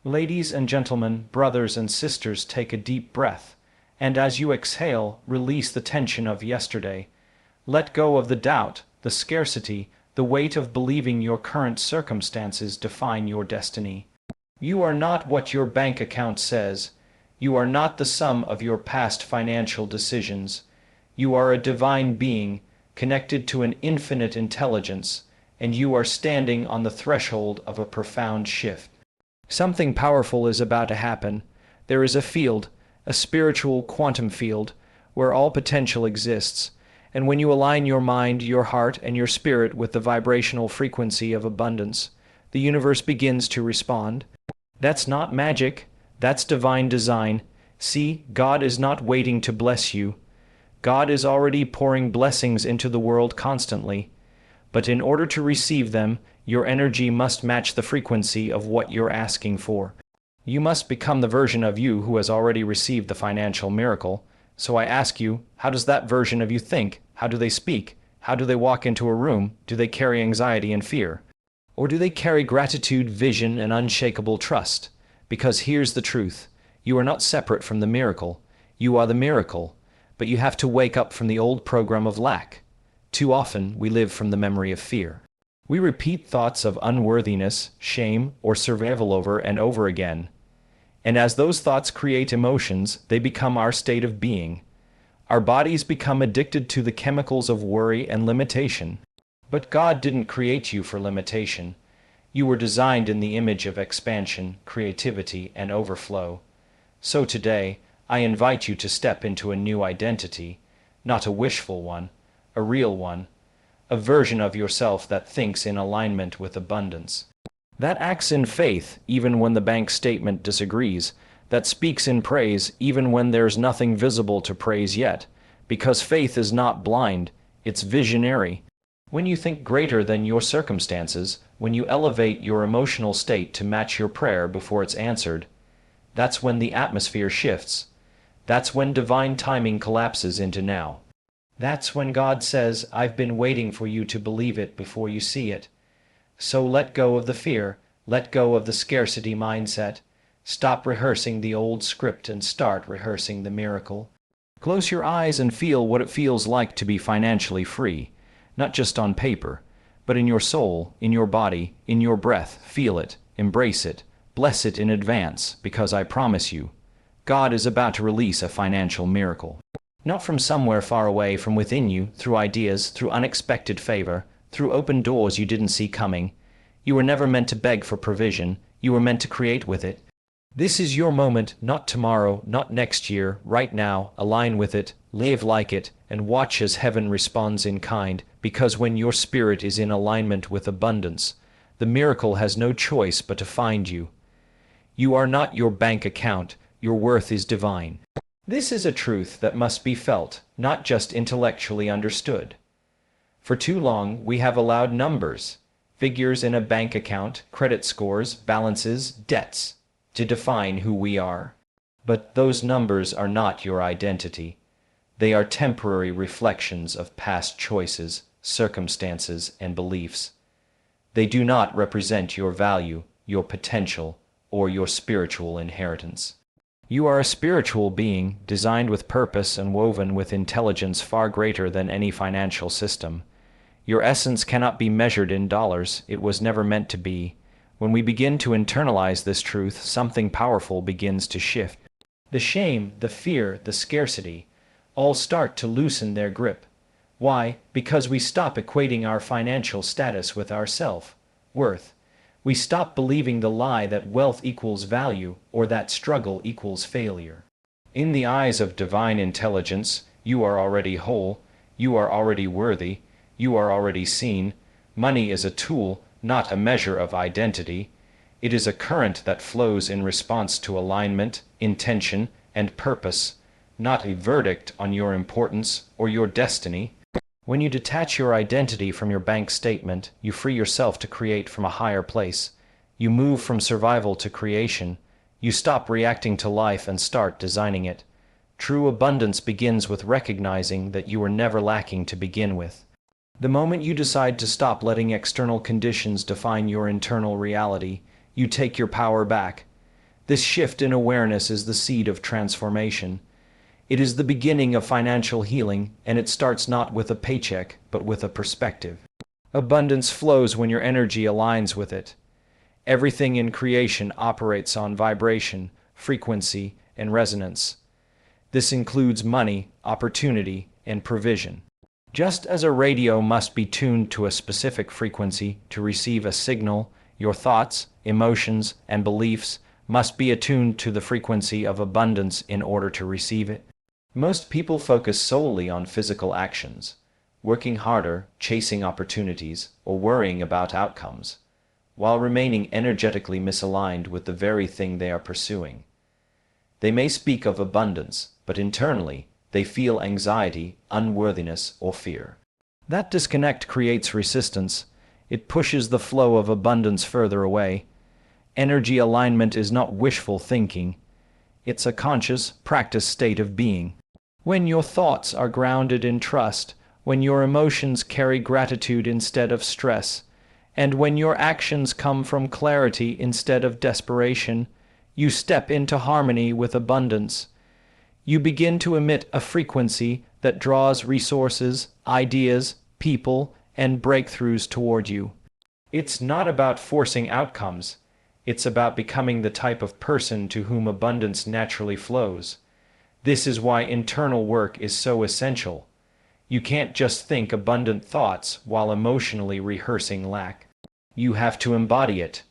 Ladies and gentlemen, brothers and sisters, take a deep breath, and as you exhale, release the tension of yesterday. Let go of the doubt, the scarcity, the weight of believing your current circumstances define your destiny. You are not what your bank account says. You are not the sum of your past financial decisions. You are a divine being, connected to an infinite intelligence, and you are standing on the threshold of a profound shift. Something powerful is about to happen. There is a field, a spiritual quantum field, where all potential exists, and when you align your mind, your heart, and your spirit with the vibrational frequency of abundance, the universe begins to respond. That's not magic, that's divine design. See, God is not waiting to bless you. God is already pouring blessings into the world constantly. But in order to receive them, your energy must match the frequency of what you're asking for. You must become the version of you who has already received the financial miracle. So I ask you, how does that version of you think? How do they speak? How do they walk into a room? Do they carry anxiety and fear? Or do they carry gratitude, vision, and unshakable trust? Because here's the truth. You are not separate from the miracle. You are the miracle. But you have to wake up from the old program of lack. Too often, we live from the memory of fear. We repeat thoughts of unworthiness, shame, or survival over and over again. And as those thoughts create emotions, they become our state of being. Our bodies become addicted to the chemicals of worry and limitation. But God didn't create you for limitation. You were designed in the image of expansion, creativity, and overflow. So today, I invite you to step into a new identity, not a wishful one, a real one, a version of yourself that thinks in alignment with abundance, that acts in faith even when the bank statement disagrees, that speaks in praise even when there's nothing visible to praise yet, because faith is not blind, it's visionary. When you think greater than your circumstances, when you elevate your emotional state to match your prayer before it's answered, that's when the atmosphere shifts. That's when divine timing collapses into now. That's when God says, I've been waiting for you to believe it before you see it. So let go of the fear, let go of the scarcity mindset. Stop rehearsing the old script and start rehearsing the miracle. Close your eyes and feel what it feels like to be financially free, not just on paper, but in your soul, in your body, in your breath. Feel it, embrace it, bless it in advance, because I promise you, God is about to release a financial miracle. Not from somewhere far away, from within you, through ideas, through unexpected favor, through open doors you didn't see coming. You were never meant to beg for provision, you were meant to create with it. This is your moment, not tomorrow, not next year, right now. Align with it, live like it, and watch as heaven responds in kind, because when your spirit is in alignment with abundance, the miracle has no choice but to find you. You are not your bank account, your worth is divine. This is a truth that must be felt, not just intellectually understood. For too long, we have allowed numbers, figures in a bank account, credit scores, balances, debts, to define who we are. But those numbers are not your identity. They are temporary reflections of past choices, circumstances, and beliefs. They do not represent your value, your potential, or your spiritual inheritance. You are a spiritual being, designed with purpose and woven with intelligence far greater than any financial system. Your essence cannot be measured in dollars, it was never meant to be. When we begin to internalize this truth, something powerful begins to shift. The shame, the fear, the scarcity, all start to loosen their grip. Why? Because we stop equating our financial status with our self-worth. We stop believing the lie that wealth equals value or that struggle equals failure. In the eyes of divine intelligence, you are already whole, you are already worthy, you are already seen. Money is a tool, not a measure of identity. It is a current that flows in response to alignment, intention, and purpose, not a verdict on your importance or your destiny. When you detach your identity from your bank statement, you free yourself to create from a higher place. You move from survival to creation. You stop reacting to life and start designing it. True abundance begins with recognizing that you were never lacking to begin with. The moment you decide to stop letting external conditions define your internal reality, you take your power back. This shift in awareness is the seed of transformation. It is the beginning of financial healing, and it starts not with a paycheck, but with a perspective. Abundance flows when your energy aligns with it. Everything in creation operates on vibration, frequency, and resonance. This includes money, opportunity, and provision. Just as a radio must be tuned to a specific frequency to receive a signal, your thoughts, emotions, and beliefs must be attuned to the frequency of abundance in order to receive it. Most people focus solely on physical actions, working harder, chasing opportunities, or worrying about outcomes, while remaining energetically misaligned with the very thing they are pursuing. They may speak of abundance, but internally, they feel anxiety, unworthiness, or fear. That disconnect creates resistance. It pushes the flow of abundance further away. Energy alignment is not wishful thinking. It's a conscious, practiced state of being. When your thoughts are grounded in trust, when your emotions carry gratitude instead of stress, and when your actions come from clarity instead of desperation, you step into harmony with abundance. You begin to emit a frequency that draws resources, ideas, people, and breakthroughs toward you. It's not about forcing outcomes. It's about becoming the type of person to whom abundance naturally flows. This is why internal work is so essential. You can't just think abundant thoughts while emotionally rehearsing lack. You have to embody it.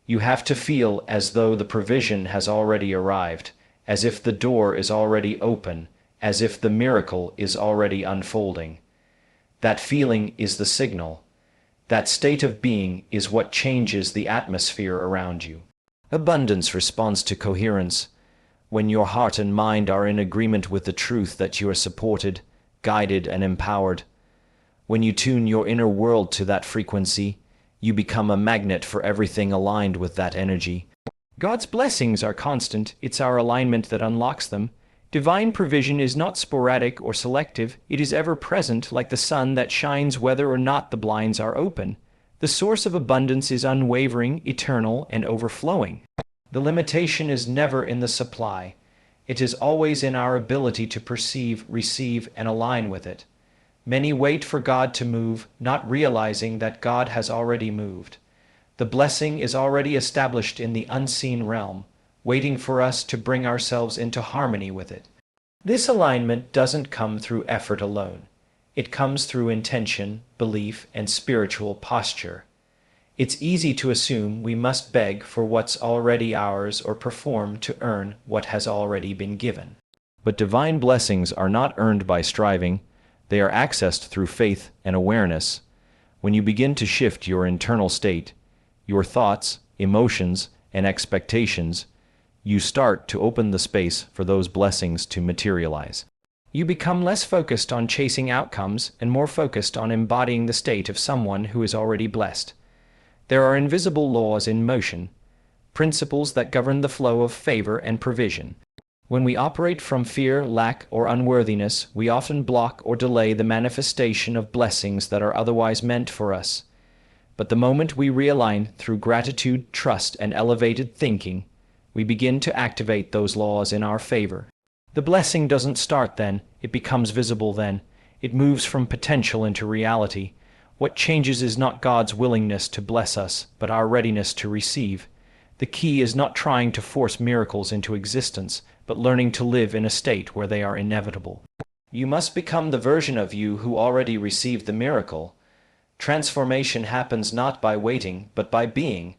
You have to feel as though the provision has already arrived, as if the door is already open, as if the miracle is already unfolding. That feeling is the signal. That state of being is what changes the atmosphere around you. Abundance responds to coherence. When your heart and mind are in agreement with the truth that you are supported, guided, and empowered. When you tune your inner world to that frequency, you become a magnet for everything aligned with that energy. God's blessings are constant. It's our alignment that unlocks them. Divine provision is not sporadic or selective. It is ever present, like the sun that shines whether or not the blinds are open. The source of abundance is unwavering, eternal, and overflowing. The limitation is never in the supply. It is always in our ability to perceive, receive, and align with it. Many wait for God to move, not realizing that God has already moved. The blessing is already established in the unseen realm, waiting for us to bring ourselves into harmony with it. This alignment doesn't come through effort alone. It comes through intention, belief, and spiritual posture. It's easy to assume we must beg for what's already ours or perform to earn what has already been given. But divine blessings are not earned by striving. They are accessed through faith and awareness. When you begin to shift your internal state, your thoughts, emotions, and expectations, you start to open the space for those blessings to materialize. You become less focused on chasing outcomes and more focused on embodying the state of someone who is already blessed. There are invisible laws in motion, principles that govern the flow of favor and provision. When we operate from fear, lack, or unworthiness, we often block or delay the manifestation of blessings that are otherwise meant for us. But the moment we realign through gratitude, trust, and elevated thinking, we begin to activate those laws in our favor. The blessing doesn't start then, it becomes visible then. It moves from potential into reality. What changes is not God's willingness to bless us, but our readiness to receive. The key is not trying to force miracles into existence, but learning to live in a state where they are inevitable. You must become the version of you who already received the miracle. Transformation happens not by waiting, but by being.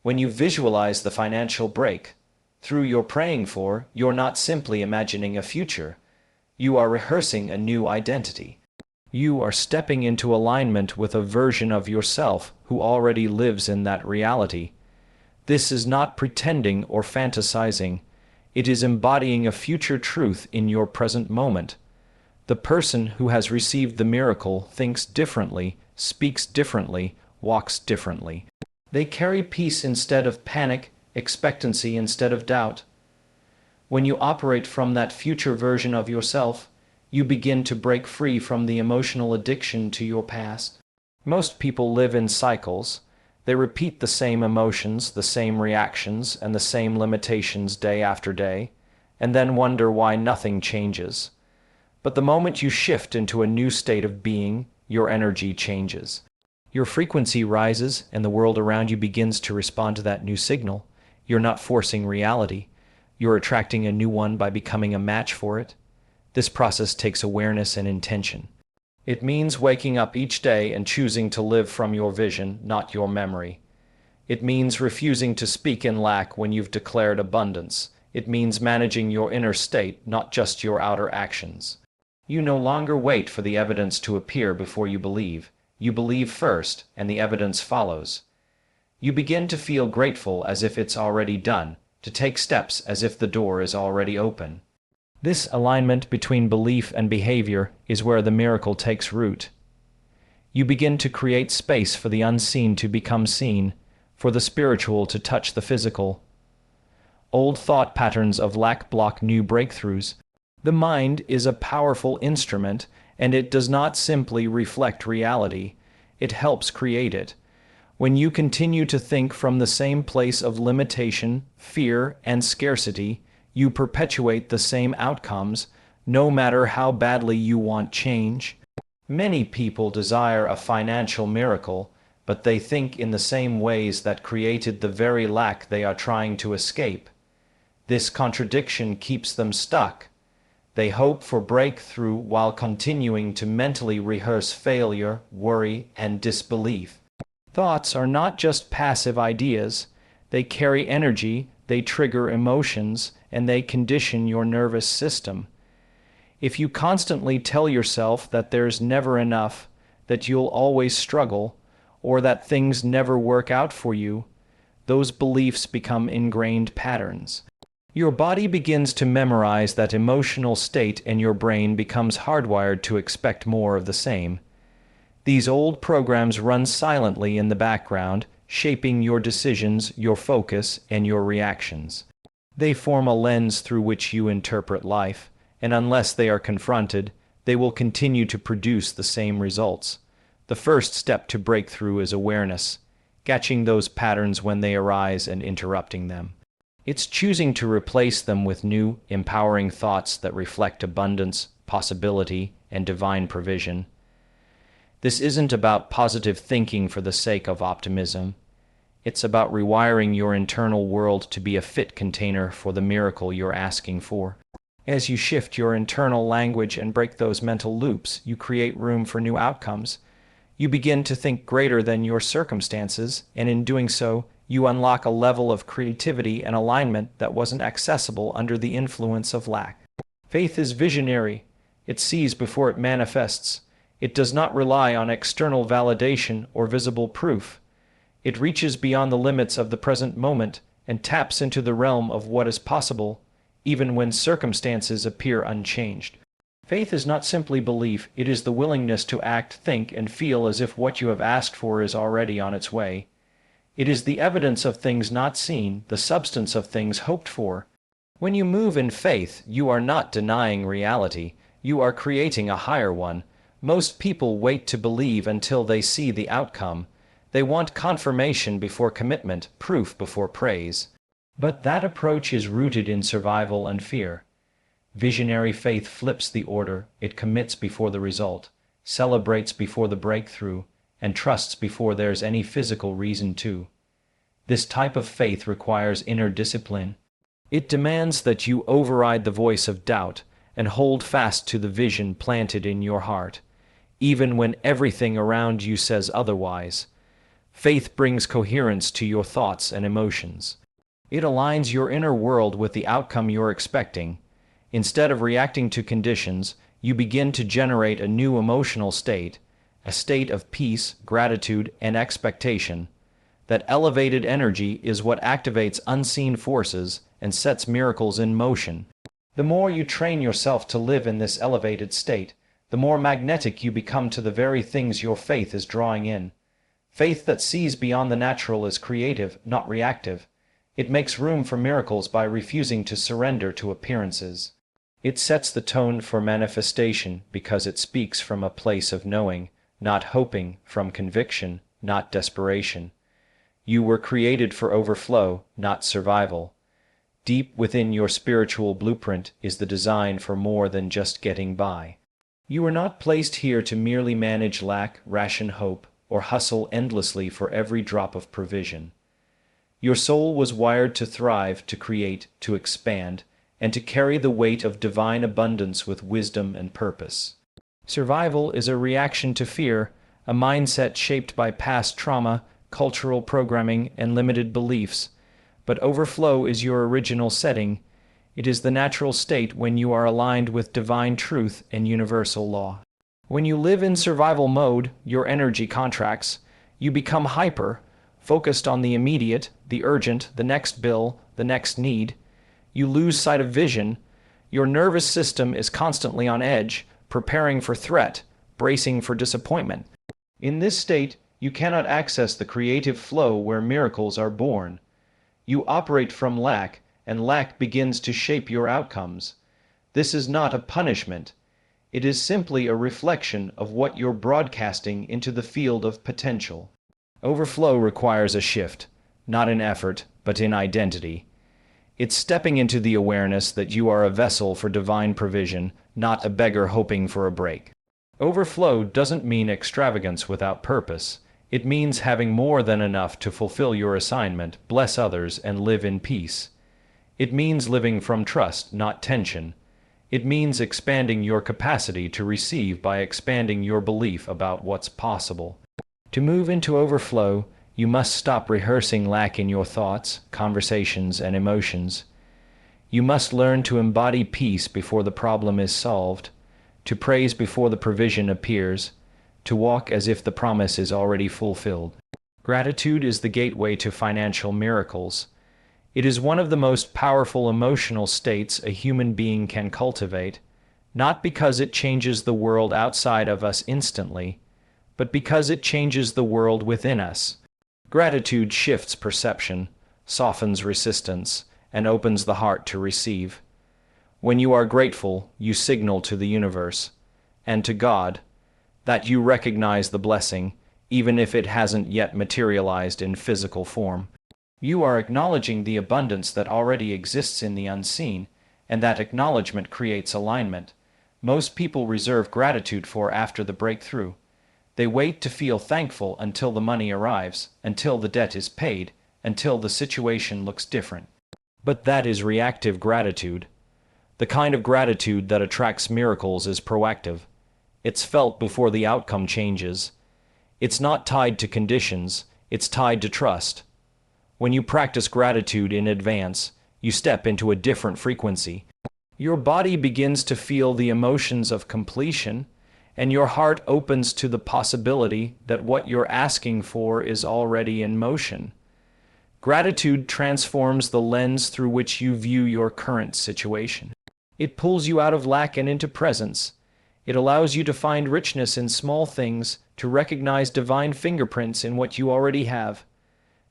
When you visualize the financial break, through your praying for, you're not simply imagining a future. You are rehearsing a new identity. You are stepping into alignment with a version of yourself who already lives in that reality. This is not pretending or fantasizing. It is embodying a future truth in your present moment. The person who has received the miracle thinks differently, speaks differently, walks differently. They carry peace instead of panic, expectancy instead of doubt. When you operate from that future version of yourself, you begin to break free from the emotional addiction to your past. Most people live in cycles. They repeat the same emotions, the same reactions, and the same limitations day after day, and then wonder why nothing changes. But the moment you shift into a new state of being, your energy changes. Your frequency rises, and the world around you begins to respond to that new signal. You're not forcing reality. You're attracting a new one by becoming a match for it. This process takes awareness and intention. It means waking up each day and choosing to live from your vision, not your memory. It means refusing to speak in lack when you've declared abundance. It means managing your inner state, not just your outer actions. You no longer wait for the evidence to appear before you believe. You believe first, and the evidence follows. You begin to feel grateful as if it's already done, to take steps as if the door is already open. This alignment between belief and behavior is where the miracle takes root. You begin to create space for the unseen to become seen, for the spiritual to touch the physical. Old thought patterns of lack block new breakthroughs. The mind is a powerful instrument, and it does not simply reflect reality, it helps create it. When you continue to think from the same place of limitation, fear, and scarcity, you perpetuate the same outcomes, no matter how badly you want change. Many people desire a financial miracle, but they think in the same ways that created the very lack they are trying to escape. This contradiction keeps them stuck. They hope for breakthrough while continuing to mentally rehearse failure, worry, and disbelief. Thoughts are not just passive ideas. They carry energy, they trigger emotions, and they condition your nervous system. If you constantly tell yourself that there's never enough, that you'll always struggle, or that things never work out for you, those beliefs become ingrained patterns. Your body begins to memorize that emotional state, and your brain becomes hardwired to expect more of the same. These old programs run silently in the background, shaping your decisions, your focus, and your reactions. They form a lens through which you interpret life, and unless they are confronted, they will continue to produce the same results. The first step to breakthrough is awareness, catching those patterns when they arise and interrupting them. It's choosing to replace them with new, empowering thoughts that reflect abundance, possibility, and divine provision. This isn't about positive thinking for the sake of optimism. It's about rewiring your internal world to be a fit container for the miracle you're asking for. As you shift your internal language and break those mental loops, you create room for new outcomes. You begin to think greater than your circumstances, and in doing so, you unlock a level of creativity and alignment that wasn't accessible under the influence of lack. Faith is visionary. It sees before it manifests. It does not rely on external validation or visible proof. It reaches beyond the limits of the present moment and taps into the realm of what is possible, even when circumstances appear unchanged. Faith is not simply belief, it is the willingness to act, think, and feel as if what you have asked for is already on its way. It is the evidence of things not seen, the substance of things hoped for. When you move in faith, you are not denying reality, you are creating a higher one. Most people wait to believe until they see the outcome. They want confirmation before commitment, proof before praise. But that approach is rooted in survival and fear. Visionary faith flips the order, it commits before the result, celebrates before the breakthrough, and trusts before there's any physical reason to. This type of faith requires inner discipline. It demands that you override the voice of doubt and hold fast to the vision planted in your heart, even when everything around you says otherwise. Faith brings coherence to your thoughts and emotions. It aligns your inner world with the outcome you're expecting. Instead of reacting to conditions, you begin to generate a new emotional state, a state of peace, gratitude, and expectation. That elevated energy is what activates unseen forces and sets miracles in motion. The more you train yourself to live in this elevated state, the more magnetic you become to the very things your faith is drawing in. Faith that sees beyond the natural is creative, not reactive. It makes room for miracles by refusing to surrender to appearances. It sets the tone for manifestation because it speaks from a place of knowing, not hoping, from conviction, not desperation. You were created for overflow, not survival. Deep within your spiritual blueprint is the design for more than just getting by. You were not placed here to merely manage lack, ration hope, or hustle endlessly for every drop of provision. Your soul was wired to thrive, to create, to expand, and to carry the weight of divine abundance with wisdom and purpose. Survival is a reaction to fear, a mindset shaped by past trauma, cultural programming, and limited beliefs. But overflow is your original setting. It is the natural state when you are aligned with divine truth and universal law. When you live in survival mode, your energy contracts. You become hyper, focused on the immediate, the urgent, the next bill, the next need. You lose sight of vision. Your nervous system is constantly on edge, preparing for threat, bracing for disappointment. In this state, you cannot access the creative flow where miracles are born. You operate from lack, and lack begins to shape your outcomes. This is not a punishment. It is simply a reflection of what you're broadcasting into the field of potential. Overflow requires a shift, not in effort, but in identity. It's stepping into the awareness that you are a vessel for divine provision, not a beggar hoping for a break. Overflow doesn't mean extravagance without purpose. It means having more than enough to fulfill your assignment, bless others, and live in peace. It means living from trust, not tension. It means expanding your capacity to receive by expanding your belief about what's possible. To move into overflow, you must stop rehearsing lack in your thoughts, conversations, and emotions. You must learn to embody peace before the problem is solved, to praise before the provision appears, to walk as if the promise is already fulfilled. Gratitude is the gateway to financial miracles. It is one of the most powerful emotional states a human being can cultivate, not because it changes the world outside of us instantly, but because it changes the world within us. Gratitude shifts perception, softens resistance, and opens the heart to receive. When you are grateful, you signal to the universe, and to God, that you recognize the blessing, even if it hasn't yet materialized in physical form. You are acknowledging the abundance that already exists in the unseen, and that acknowledgement creates alignment. Most people reserve gratitude for after the breakthrough. They wait to feel thankful until the money arrives, until the debt is paid, until the situation looks different. But that is reactive gratitude. The kind of gratitude that attracts miracles is proactive. It's felt before the outcome changes. It's not tied to conditions, it's tied to trust. When you practice gratitude in advance, you step into a different frequency. Your body begins to feel the emotions of completion, and your heart opens to the possibility that what you're asking for is already in motion. Gratitude transforms the lens through which you view your current situation. It pulls you out of lack and into presence. It allows you to find richness in small things, to recognize divine fingerprints in what you already have.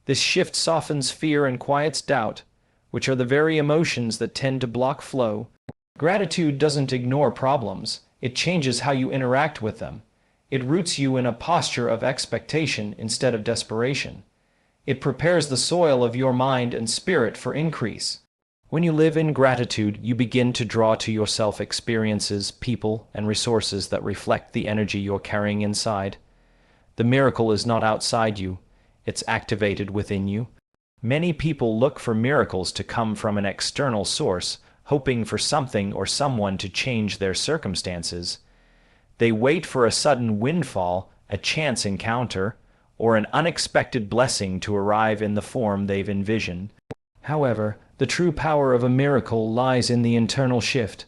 This shift softens fear and quiets doubt, which are the very emotions that tend to block flow. Gratitude doesn't ignore problems. It changes how you interact with them. It roots you in a posture of expectation instead of desperation. It prepares the soil of your mind and spirit for increase. When you live in gratitude, you begin to draw to yourself experiences, people, and resources that reflect the energy you're carrying inside. The miracle is not outside you. It's activated within you. Many people look for miracles to come from an external source, hoping for something or someone to change their circumstances. They wait for a sudden windfall, a chance encounter, or an unexpected blessing to arrive in the form they've envisioned. However, the true power of a miracle lies in the internal shift.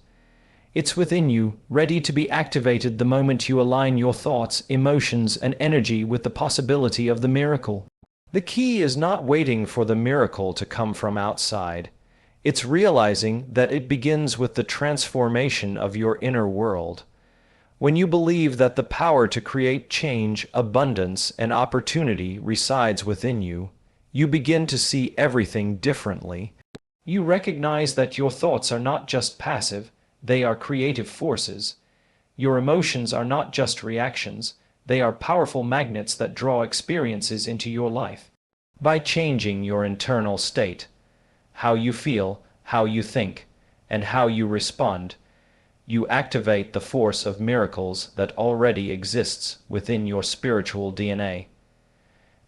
It's within you, ready to be activated the moment you align your thoughts, emotions, and energy with the possibility of the miracle. The key is not waiting for the miracle to come from outside. It's realizing that it begins with the transformation of your inner world. When you believe that the power to create change, abundance, and opportunity resides within you, you begin to see everything differently. You recognize that your thoughts are not just passive, they are creative forces. Your emotions are not just reactions, they are powerful magnets that draw experiences into your life. By changing your internal state, how you feel, how you think, and how you respond, you activate the force of miracles that already exists within your spiritual DNA.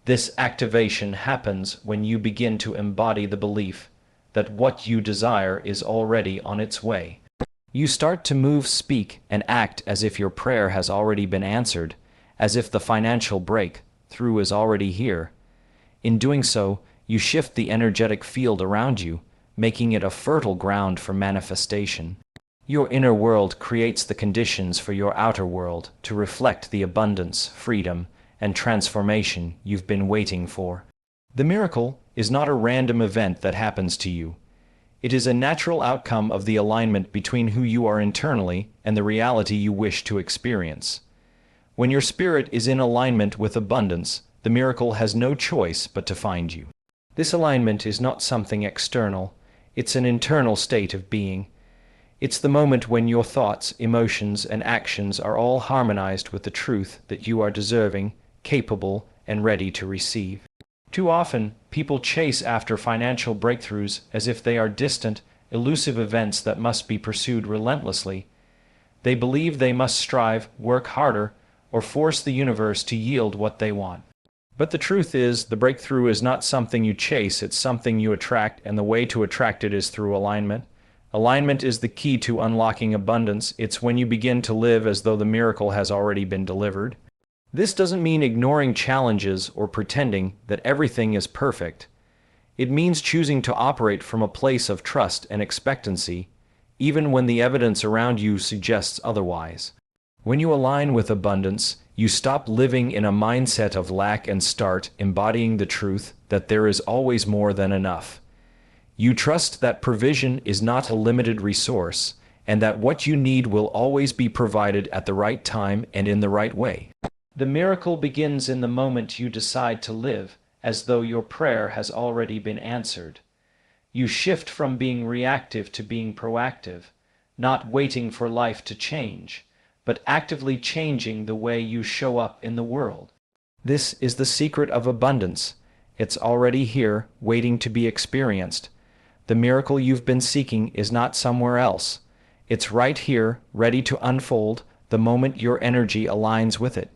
This activation happens when you begin to embody the belief that what you desire is already on its way. You start to move, speak, and act as if your prayer has already been answered, as if the financial breakthrough is already here. In doing so, you shift the energetic field around you, making it a fertile ground for manifestation. Your inner world creates the conditions for your outer world to reflect the abundance, freedom, and transformation you've been waiting for. The miracle is not a random event that happens to you. It is a natural outcome of the alignment between who you are internally and the reality you wish to experience. When your spirit is in alignment with abundance, the miracle has no choice but to find you. This alignment is not something external, it's an internal state of being. It's the moment when your thoughts, emotions, and actions are all harmonized with the truth that you are deserving, capable, and ready to receive. Too often, people chase after financial breakthroughs as if they are distant, elusive events that must be pursued relentlessly. They believe they must strive, work harder, or force the universe to yield what they want. But the truth is, the breakthrough is not something you chase, it's something you attract, and the way to attract it is through alignment. Alignment is the key to unlocking abundance. It's when you begin to live as though the miracle has already been delivered. This doesn't mean ignoring challenges or pretending that everything is perfect. It means choosing to operate from a place of trust and expectancy, even when the evidence around you suggests otherwise. When you align with abundance, you stop living in a mindset of lack and start embodying the truth that there is always more than enough. You trust that provision is not a limited resource, and that what you need will always be provided at the right time and in the right way. The miracle begins in the moment you decide to live as though your prayer has already been answered. You shift from being reactive to being proactive, not waiting for life to change, but actively changing the way you show up in the world. This is the secret of abundance. It's already here, waiting to be experienced. The miracle you've been seeking is not somewhere else. It's right here, ready to unfold the moment your energy aligns with it.